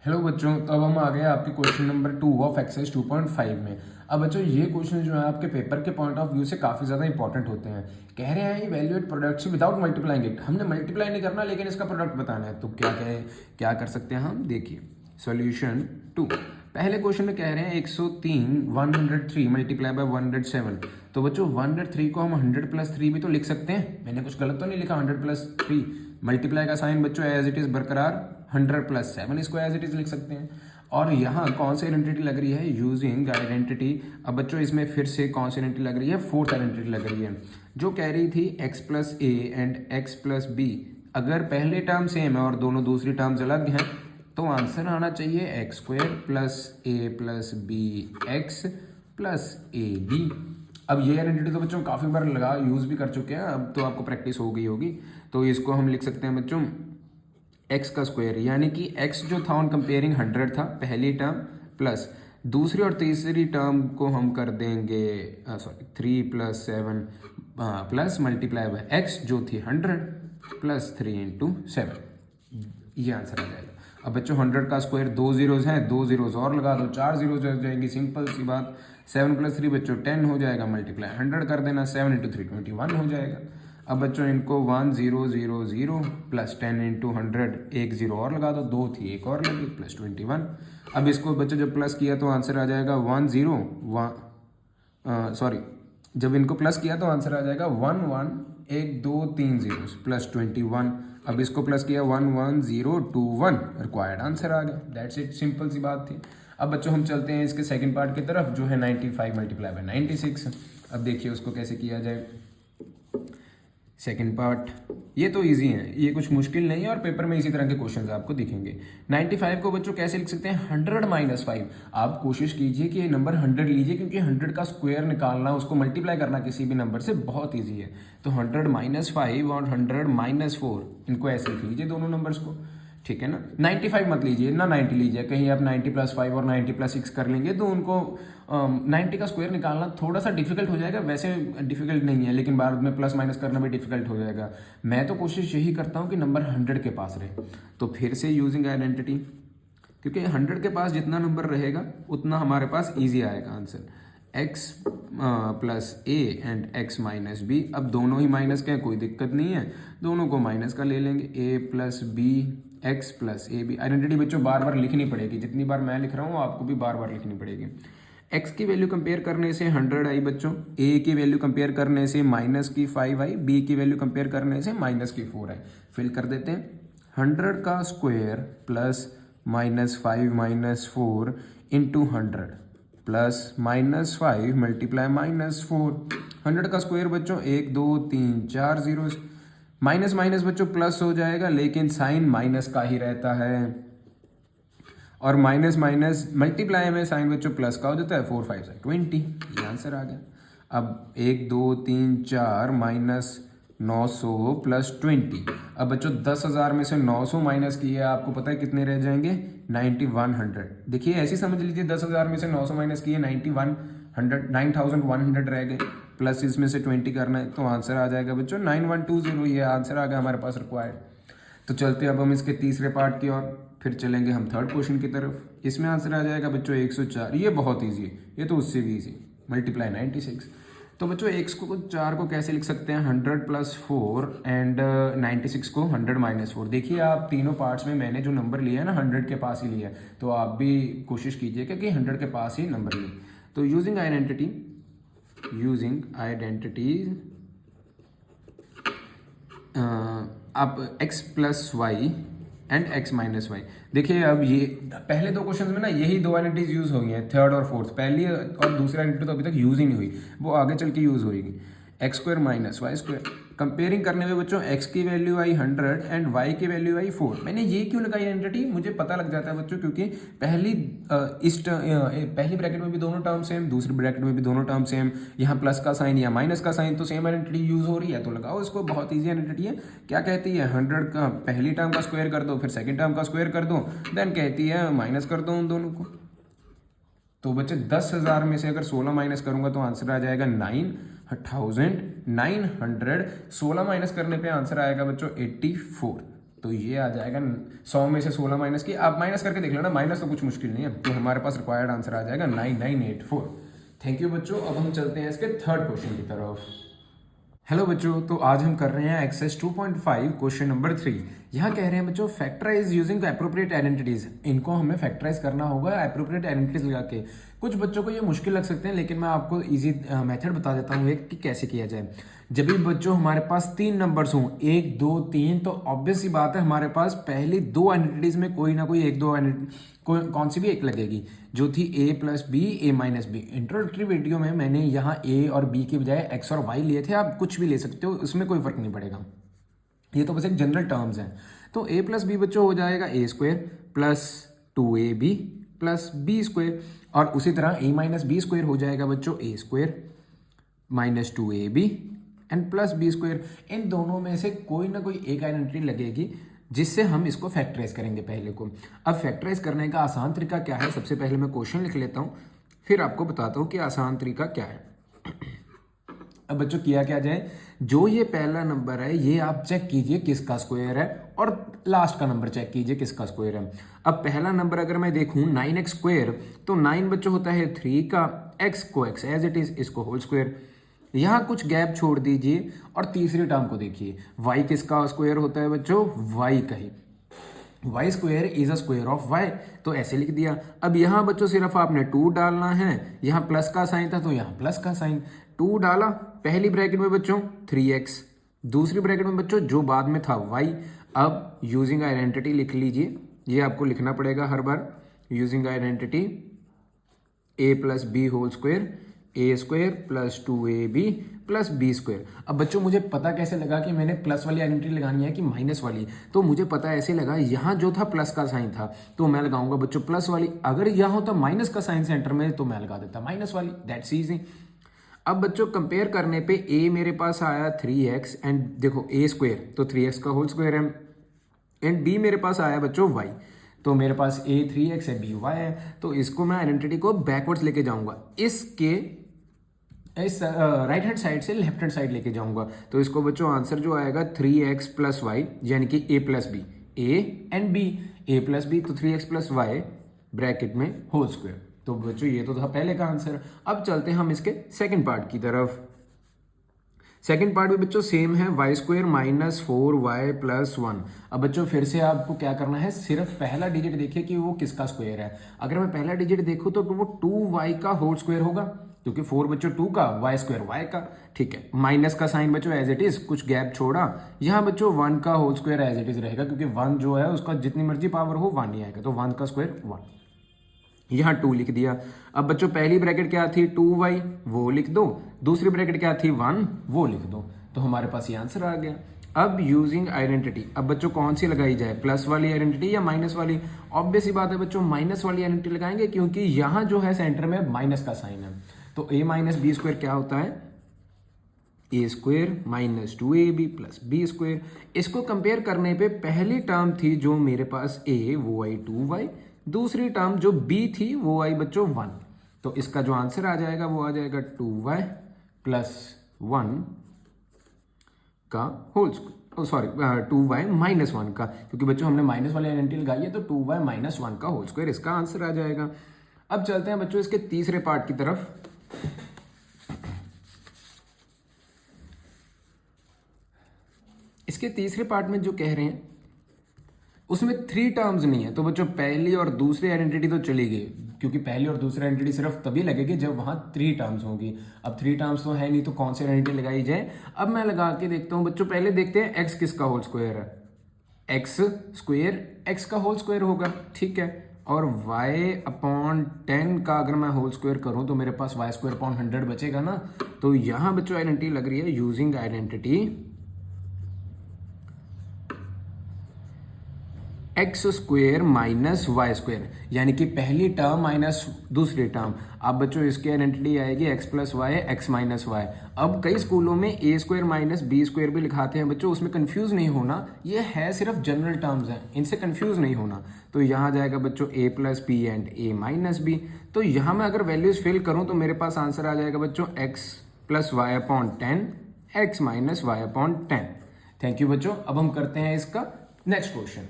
Hello बच्चों, तो अब हम आ गए आपके क्वेश्चन नंबर 2 ऑफ एक्सरसाइज 2.5 में। अब बच्चों ये क्वेश्चन जो है आपके पेपर के पॉइंट ऑफ व्यू से काफ़ी ज़्यादा इंपॉर्टेंट होते हैं। कह रहे हैं evaluate products without multiplying it. हमने मल्टीप्लाई नहीं करना लेकिन इसका प्रोडक्ट बताना है, तो क्या कर सकते हैं हम। देखिए सॉल्यूशन 2। पहले क्वेश्चन में कह रहे हैं 103 मल्टीप्लाई बाय 107। तो बच्चों 103 को हम 100 प्लस 3 भी तो लिख सकते हैं। मैंने कुछ गलत तो नहीं लिखा। 100 प्लस 3 मल्टीप्लाई का साइन बच्चों एज इट इज़ बरकरार, 100 प्लस 7 इसको एज इट इज़ लिख सकते हैं। और यहाँ कौन सी आइडेंटिटी लग रही है, यूजिंग आइडेंटिटी। अब बच्चों इसमें फिर से कौन सी आइडेंटिटी लग रही है, फोर्थ आइडेंटिटी लग रही है जो कह रही थी x plus a and x plus b. अगर पहले टर्म सेम है और दोनों दूसरी टर्म्स अलग हैं तो आंसर आना चाहिए x square plus a plus b x plus a b. अब ये आइडेंटिटी तो बच्चों काफ़ी बार लगा यूज़ भी कर चुके हैं, अब तो आपको प्रैक्टिस हो गई होगी। तो इसको हम लिख सकते हैं बच्चों x का स्क्वायर, यानी कि x जो था ऑन कंपेयरिंग 100 था पहली टर्म, प्लस दूसरी और तीसरी टर्म को हम कर देंगे 3 plus 7 plus multiply by x जो थी 100 प्लस 3 इंटू 7। ये आंसर आ जाएगा। अब बच्चों 100 का स्क्वायर 2 जीरोज़ हैं, 2 जीरोज़ और लगा दो, 4 जीरोज़ हो जाएंगी, सिंपल सी बात। 7 प्लस 3 बच्चों 10 हो जाएगा, मल्टीप्लाई 100 कर देना, 7 इंटू 3 21 हो जाएगा। अब बच्चों इनको 1 0 0 0 प्लस 10 इंटू 100, एक जीरो और लगा दो, 2 थी एक और लगी, प्लस 21। अब इसको बच्चों जब प्लस किया तो आंसर आ जाएगा 1 0 जब इनको प्लस किया तो आंसर आ जाएगा 1 1 1 2 3 जीरो प्लस 21। अब इसको प्लस किया 1 1 0 2 1, रिक्वायर्ड आंसर आ गया। दैट्स इट, सिंपल सी बात थी। अब बच्चों हम चलते हैं इसके सेकंड पार्ट की तरफ जो है 95 मल्टीप्लाई बाय 96। अब देखिए उसको कैसे किया जाए। सेकंड पार्ट ये तो इजी है, ये कुछ मुश्किल नहीं है और पेपर में इसी तरह के क्वेश्चंस आपको दिखेंगे। 95 को बच्चों कैसे लिख सकते हैं, 100 माइनस 5। आप कोशिश कीजिए कि ये नंबर 100 लीजिए, क्योंकि 100 का स्क्वायर निकालना, उसको मल्टीप्लाई करना किसी भी नंबर से बहुत ईजी है। तो 100 माइनस 5 और 100 माइनस 4 इनको ऐसे लिख लीजिए दोनों नंबर्स को, ठीक है ना। 95 मत लीजिए ना, 90 लीजिए। कहीं आप 90 प्लस 5 और 90 प्लस 6 कर लेंगे तो उनको 90 का स्क्वायर निकालना थोड़ा सा डिफिकल्ट हो जाएगा। वैसे डिफिकल्ट नहीं है लेकिन बाद में प्लस माइनस करना भी डिफिकल्ट हो जाएगा। मैं तो कोशिश यही करता हूँ कि नंबर 100 के पास रहे। तो फिर से यूजिंग आइडेंटिटी, क्योंकि 100 के पास जितना नंबर रहेगा उतना हमारे पास ईजी आएगा answer. x plus a and x minus b. अब दोनों ही माइनस के हैं, कोई दिक्कत नहीं है, दोनों को माइनस का ले लेंगे। a plus b x plus a b. Identity बच्चों बार बार लिखनी पड़ेगी, जितनी बार मैं लिख रहा हूँ आपको भी बार बार लिखनी पड़ेगी। x की वैल्यू कंपेयर करने से 100 आई बच्चों, a की वैल्यू कंपेयर करने से माइनस की 5 आई, b की वैल्यू कंपेयर करने से माइनस की 4 आई। फिल कर देते हैं। 100 का square plus minus 5 minus 4 into 100 plus minus 5 multiply minus 4। 100 का स्क्वायर बच्चों 1 2 3 4 जीरो, माइनस माइनस बच्चों प्लस हो जाएगा लेकिन साइन माइनस का ही रहता है, और माइनस माइनस मल्टीप्लाई में साइन बच्चों प्लस का हो जाता है। 4 5 20, ये आंसर आ गया। अब 1 2 3 4 माइनस 900 प्लस 20। अब बच्चों 10,000 में से 900 माइनस किए, आपको पता है कितने रह जाएंगे, 9100। देखिए ऐसे समझ लीजिए 10,000 में से 900 माइनस किए 9100 रह गए, प्लस इसमें से 20 करना है तो आंसर आ जाएगा बच्चों 9120। ये आंसर आ गया हमारे पास रिक्वायर्ड। तो चलते अब हम इसके तीसरे पार्ट की ओर, फिर चलेंगे हम थर्ड क्वेश्चन की तरफ। इसमें आंसर आ जाएगा बच्चों 104। ये बहुत ईजी है, ये तो उससे भी ईजी, मल्टीप्लाई 96। तो बच्चों 104 को कैसे लिख सकते हैं, 100 प्लस 4 एंड 96 को 100 माइनस 4। देखिए आप तीनों पार्ट्स में मैंने जो नंबर लिया है ना 100 के पास ही लिया है, तो आप भी कोशिश कीजिएगा कि 100 के पास ही नंबर लिए। तो यूजिंग आइडेंटिटीज आप x plus y and x minus y. देखिए अब ये पहले दो क्वेश्चन में ना यही दो आइडेंटिटीज यूज हो गई हैं, थर्ड और फोर्थ। पहली और दूसरी आइडेंटिटी तो अभी तक यूज ही नहीं हुई, वो आगे चल के यूज होगी। X square minus y square comparing करने में बच्चों x की वैल्यू आई 100 एंड y की वैल्यू आई 4। मैंने ये क्यों लगाई आइडेंटिटी, मुझे पता लग जाता है बच्चों, क्योंकि पहली ब्रैकेट में भी दोनों टर्म सेम, दूसरी ब्रैकेट में भी दोनों टर्म सेम, यहाँ प्लस का साइन या माइनस का साइन, तो सेम आइडेंटिटी यूज हो रही है, तो लगाओ इसको। बहुत ईजी आइडेंटिटी है। क्या कहती है, 100 का पहली टर्म का स्क्वायर कर दो, फिर सेकेंड टर्म का स्क्वायर कर दो, देन कहती है माइनस कर दो उन दोनों को। तो बच्चे 10,000 में से अगर 16 माइनस करूंगा तो आंसर आ जाएगा 9,900। 16 माइनस करने पे आंसर आएगा बच्चों 84। तो ये आ जाएगा 100 में से 16 माइनस की, आप माइनस करके देख लो ना, माइनस तो कुछ मुश्किल नहीं है। तो हमारे पास रिक्वायर्ड आंसर आ जाएगा 9984। थैंक यू बच्चों। अब हम चलते हैं इसके थर्ड क्वेश्चन की तरफ। हेलो बच्चों, तो आज हम कर रहे हैं एक्सरसाइज 2.5 क्वेश्चन नंबर 3। यहाँ कह रहे हैं बच्चों फैक्टराइज यूजिंग एप्रोप्रिएट आइडेंटिटीज। इनको हमें फैक्टराइज करना होगा एप्रोप्रिएट आइडेंटिटीज लगा के। कुछ बच्चों को ये मुश्किल लग सकते हैं, लेकिन मैं आपको इजी मेथड बता देता हूँ कि कैसे किया जाए। जब भी बच्चों हमारे पास 3 नंबर्स हों, 1 2 3, तो ऑब्वियस सी बात है हमारे पास पहली 2 आइडेंटिटीज में कोई ना कोई 1 2 कौन सी भी एक लगेगी, जो थी a plus b a minus b. Introductory video में मैंने यहाँ a और b की बजाय x और y लिए थे, आप कुछ भी ले सकते हो, उसमें कोई फर्क नहीं पड़ेगा, ये तो बस एक जनरल टर्म्स हैं। तो a प्लस बी बच्चों हो जाएगा a square plus 2ab plus b square, और उसी तरह a माइनस बी स्क्वायर हो जाएगा बच्चों a square minus 2ab and plus B square. इन दोनों में से कोई ना कोई एक आइडेंटिटी लगेगी जिससे हम इसको फैक्टराइज करेंगे पहले को। अब फैक्टराइज करने का आसान तरीका क्या है, सबसे पहले मैं क्वेश्चन लिख लेता हूँ, फिर आपको बताता हूँ कि आसान तरीका क्या है। अब बच्चों किया क्या जाए, जो ये पहला नंबर है ये आप चेक कीजिए किसका स्क्वायर है, और लास्ट का नंबर चेक कीजिए किसका स्क्वायर है। अब पहला नंबर अगर मैं देखूं 9x स्क्वायर, तो 9 बच्चों होता है 3 का, x को x एज इट इज, इसको होल स्क्वायर। यहाँ कुछ गैप छोड़ दीजिए और तीसरी टर्म को देखिए, y किसका स्क्वायर होता है बच्चों, y का ही। Y square is a square of Y, तो ऐसे लिख दिया। अब यहाँ बच्चों सिर्फ आपने 2 डालना है, यहाँ प्लस का साइन था तो यहाँ प्लस का साइन, 2 डाला पहली ब्रैकेट में बच्चों 3x, दूसरी ब्रैकेट में बच्चों जो बाद में था y। अब यूजिंग आइडेंटिटी लिख लीजिए, ये आपको लिखना पड़ेगा हर बार, using identity a plus B whole square, A square plus 2ab plus B square. अब बच्चों मुझे पता कैसे लगा कि मैंने प्लस वाली आइडेंटिटी लगानी है कि माइनस वाली, तो मुझे पता ऐसे लगा, यहाँ जो था प्लस का साइन था तो मैं लगाऊंगा बच्चों प्लस वाली, अगर यहाँ होता माइनस का साइन सेंटर में तो मैं लगा देता माइनस वाली, दैट्स इजी। अब बच्चों कंपेयर करने पे a मेरे पास आया 3x एंड देखो a स्क्वायर तो 3x का होल स्क्वायर है, एंड b मेरे पास आया बच्चों y, तो मेरे पास a 3x है b y है, तो इसको मैं आइडेंटिटी को बैकवर्ड्स लेके जाऊंगा, इसके इस राइट हैंड साइड से लेफ्ट हैंड साइड लेके जाऊंगा। तो इसको बच्चों आंसर जो आएगा 3x प्लस वाई, यानी कि a plus b, a and b, a plus b तो 3x प्लस वाई ब्रैकेट में होल स्क्वायर। तो बच्चों ये तो था पहले का आंसर। अब चलते हैं हम इसके सेकंड पार्ट की तरफ। सेकंड पार्ट भी बच्चों सेम है, Y square minus 4y plus 1। अब बच्चों फिर से आपको क्या करना है, सिर्फ पहला डिजिट देखिए कि वो किसका स्क्वायर है। अगर मैं पहला डिजिट देखूं तो वो 2y का होल स्क्वायर होगा, क्योंकि 4 बच्चों 2 का, y स्क्वायर y का, ठीक है। माइनस का साइन बच्चों एज इट इज, कुछ गैप छोड़ा, यहाँ बच्चों 1 का whole square as it is रहेगा, क्योंकि 1 जो है उसका जितनी मर्जी पावर हो 1 ही आएगा, तो 1 का स्क्वायर 1, यहाँ 2 लिख दिया। अब बच्चों पहली ब्रैकेट क्या थी 2y, वो लिख दो, दूसरी ब्रैकेट क्या थी 1, वो लिख दो, तो हमारे पास ये आंसर आ गया। अब यूजिंग आइडेंटिटी, अब बच्चों कौन सी लगाई जाए, प्लस वाली आइडेंटिटी या माइनस वाली? ऑब्वियस ही बात है बच्चों माइनस वाली आइडेंटिटी लगाएंगे, क्योंकि यहाँ जो है सेंटर में माइनस का साइन है। तो a माइनस बी स्क्वायर क्या होता है, a square minus 2ab plus B square. इसको कंपेयर करने पे पहली टर्म थी जो मेरे पास a, वो आई 2y, दूसरी टर्म जो b थी वो आई बच्चों 1, तो इसका जो आंसर आ जाएगा वो आ जाएगा 2y प्लस 1 का whole square, sorry 2y minus 1 का, क्योंकि बच्चों हमने माइनस वाली आइडेंटिटी लगाई है, तो 2y माइनस 1 का होल स्क्वायर इसका आंसर आ जाएगा। अब चलते हैं बच्चों इसके तीसरे पार्ट की तरफ। इसके तीसरे पार्ट में जो कह रहे हैं उसमें 3 टर्म्स नहीं है, तो बच्चों पहली और दूसरी आइडेंटिटी तो चली गई, क्योंकि पहली और दूसरी आइडेंटिटी सिर्फ तभी लगेगी जब वहां 3 टर्म्स होंगी। अब 3 टर्म्स तो है नहीं, तो कौन सी आइडेंटिटी लगाई जाए? अब मैं लगा के देखता हूं बच्चों, पहले देखते हैं x किसका होल स्क्वायर है, x स्क्वायर x का होल स्क्वायर होगा, ठीक है, और y अपॉन 10 का अगर मैं होल स्क्वायर करूं तो मेरे पास y स्क्वायर अपॉन 100 बचेगा ना। तो यहां बच्चों आइडेंटिटी लग रही है using identity x square minus y square, यानी कि पहली टर्म माइनस दूसरी टर्म। अब बच्चों इसकी आइडेंटिटी आएगी x plus y, x minus y. अब कई स्कूलों में a square minus b square भी लिखाते हैं बच्चों, उसमें कंफ्यूज नहीं होना, ये है सिर्फ जनरल टर्म्स हैं, इनसे कंफ्यूज नहीं होना। तो यहाँ जाएगा बच्चों A plus B and A minus B. तो यहाँ मैं अगर वैल्यूज फिल करूँ तो मेरे पास आंसर आ जाएगा बच्चों x plus y upon 10, x minus y upon 10। Thank you बच्चों। अब हम करते हैं इसका नेक्स्ट क्वेश्चन,